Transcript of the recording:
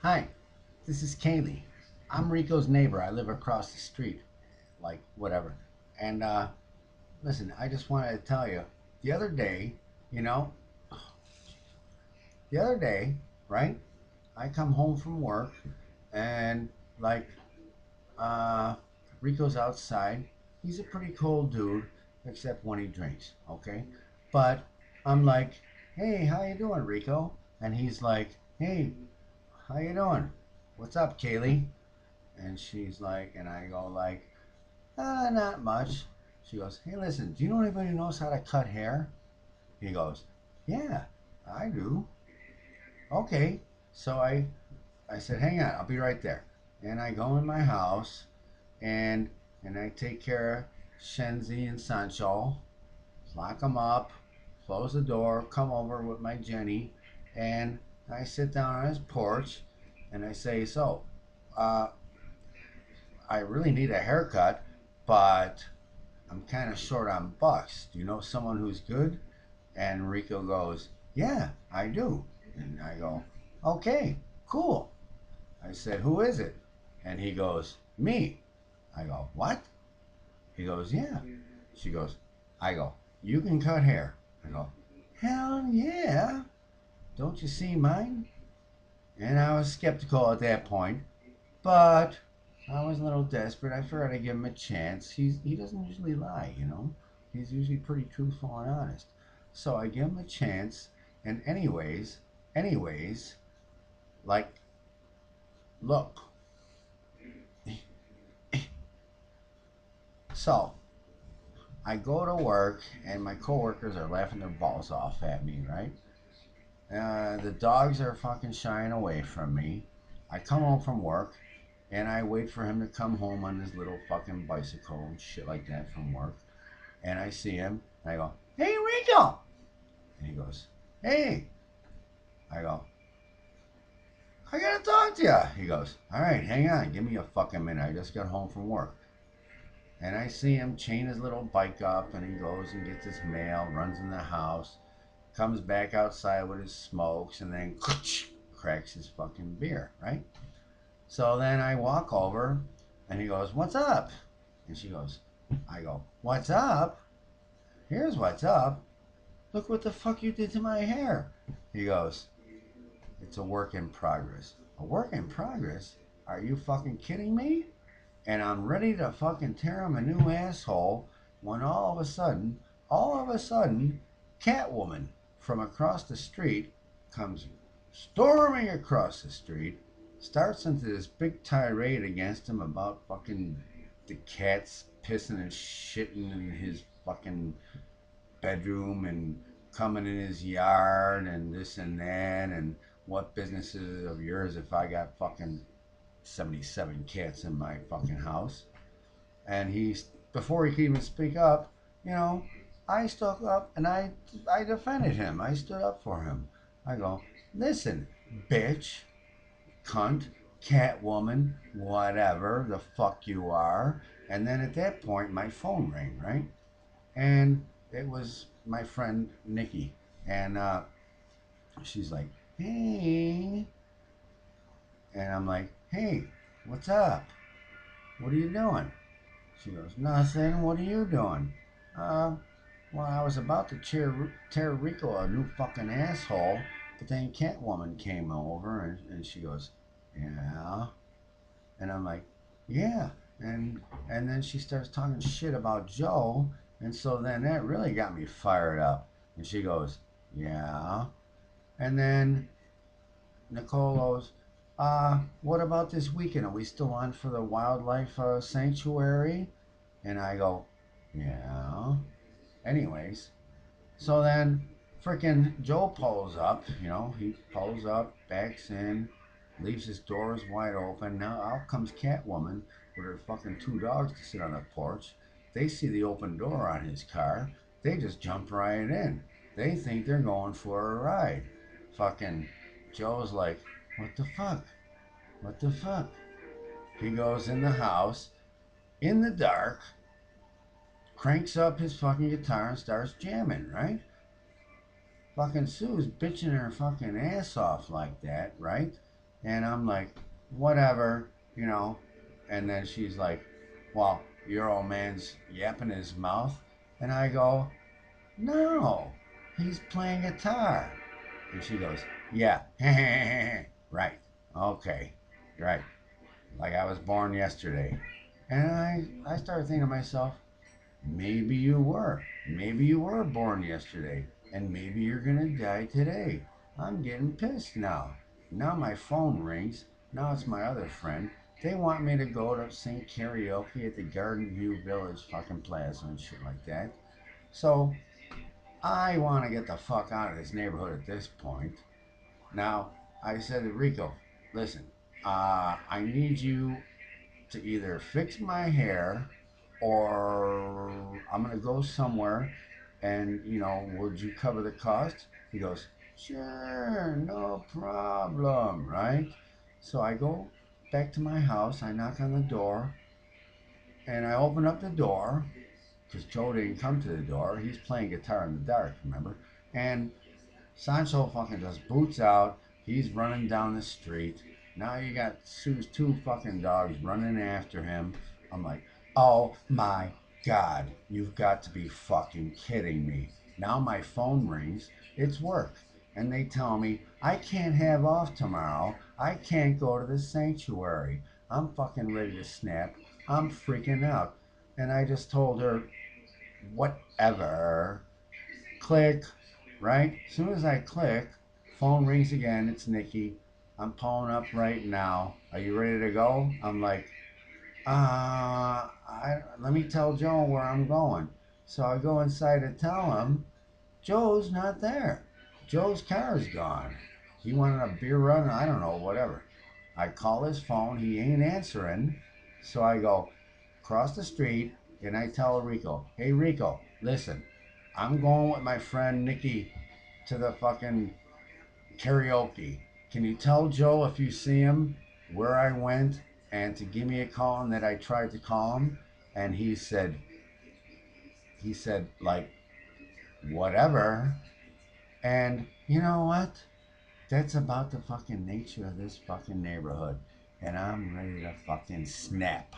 Hi, this is Kaylee. I'm Rico's neighbor. I live across the street, like whatever. And listen, I just wanted to tell you, the other day, you know, the other day, right? I come home from work and like uh, Rico's outside. He's a pretty cool dude, except when he drinks. Okay, but I'm like, hey, how you doing, Rico? And he's like, hey, how you doing? What's up, Kaylee? And she's like, and I go like, not much. She goes, hey, listen, do you know anybody who knows how to cut hair? He goes, yeah, I do. Okay. So I said, hang on, I'll be right there. And I go in my house and and I take care of Shenzi and Sancho, lock them up, close the door, come over with my Jenny, and I sit down on his porch and I say, so, uh, I really need a haircut, but I'm kind of short on bucks. Do you know someone who's good? And Rico goes, yeah, I do. And I go, okay, cool. I said, who is it? And he goes, me. I go, what? He goes, yeah. She goes, I go, you can cut hair. I go, hell yeah. Don't you see mine? And I was skeptical at that point, but I was a little desperate. I figured I'd give him a chance. He doesn't usually lie, you know. He's usually pretty truthful and honest. So I give him a chance. And anyways, like, look. So I go to work, and my coworkers are laughing their balls off at me, right? The dogs are fucking shying away from me. I come home from work, and I wait for him to come home on his little fucking bicycle and shit like that from work. And I see him, and I go, hey, Rico! And he goes, hey. I go, I gotta talk to you. He goes, all right, hang on, give me a fucking minute. I just got home from work. And I see him chain his little bike up, and he goes and gets his mail, runs in the house, comes back outside with his smokes, and then cracks his fucking beer, right? So then I walk over, and he goes, what's up? And she goes, I go, what's up? Here's what's up. Look what the fuck you did to my hair. He goes, it's a work in progress. A work in progress? Are you fucking kidding me? And I'm ready to fucking tear him a new asshole when all of a sudden, Catwoman from across the street comes storming across the street, starts into this big tirade against him about fucking the cats pissing and shitting in his fucking bedroom and coming in his yard and this and that, and what business is it of yours if I got fucking 77 cats in my fucking house? And before he could even speak up, you know, I stuck up and I defended him. I stood up for him. I go, listen, bitch, cunt, catwoman, whatever the fuck you are. And then at that point, my phone rang, right? And it was my friend Nikki, and she's like, "Hey," and I'm like, "Hey, what's up? What are you doing?" She goes, "Nothing. What are you doing?" Uh, well, I was about to tear Rico a new fucking asshole, but then Catwoman came over, and she goes, "Yeah," and I'm like, "Yeah," and then she starts talking shit about Joe, and so then that really got me fired up. And she goes, "Yeah," and then Nicole goes, what about this weekend? Are we still on for the wildlife sanctuary? And I go, yeah. Anyways, so then frickin' Joe pulls up, he pulls up, backs in, leaves his doors wide open. Now out comes Catwoman with her fucking two dogs to sit on the porch. They see the open door on his car. They just jump right in. They think they're going for a ride. Fucking Joe's like, what the fuck? What the fuck? He goes in the house in the dark, cranks up his fucking guitar and starts jamming, right? Fucking Sue's bitching her fucking ass off like that, right? And I'm like, whatever, you know. And then she's like, well, your old man's yapping his mouth. And I go, no, he's playing guitar. And she goes, yeah, right, okay, right. Like I was born yesterday. And I started thinking to myself, maybe you were. Maybe you were born yesterday. And maybe you're going to die today. I'm getting pissed now. Now my phone rings. Now it's my other friend. They want me to go to sing karaoke at the Garden View Village fucking plaza and shit like that. So I want to get the fuck out of this neighborhood at this point. Now, I said to Rico, listen, I need you to either fix my hair or I'm going to go somewhere and, would you cover the cost? He goes, sure, no problem, right? So I go back to my house, I knock on the door, and I open up the door because Joe didn't come to the door. He's playing guitar in the dark, remember? And Sancho fucking just boots out. He's running down the street. Now you got Sue's two fucking dogs running after him. I'm like, oh my God, you've got to be fucking kidding me. Now my phone rings. It's work. And they tell me I can't have off tomorrow. I can't go to the sanctuary. I'm fucking ready to snap. I'm freaking out. And I just told her, whatever. Click, right? As soon as I click, phone rings again. It's Nikki. I'm pulling up right now. Are you ready to go? I'm like, let me tell Joe where I'm going. So I go inside to tell him, Joe's not there. Joe's car's gone. He wanted a beer run, I don't know, whatever. I call his phone, he ain't answering. So I go across the street and I tell Rico, hey Rico, listen, I'm going with my friend Nikki to the fucking karaoke. Can you tell Joe if you see him where I went and to give me a call and that I tried to call him? And he said like, whatever. And you know what? That's about the fucking nature of this fucking neighborhood. And I'm ready to fucking snap.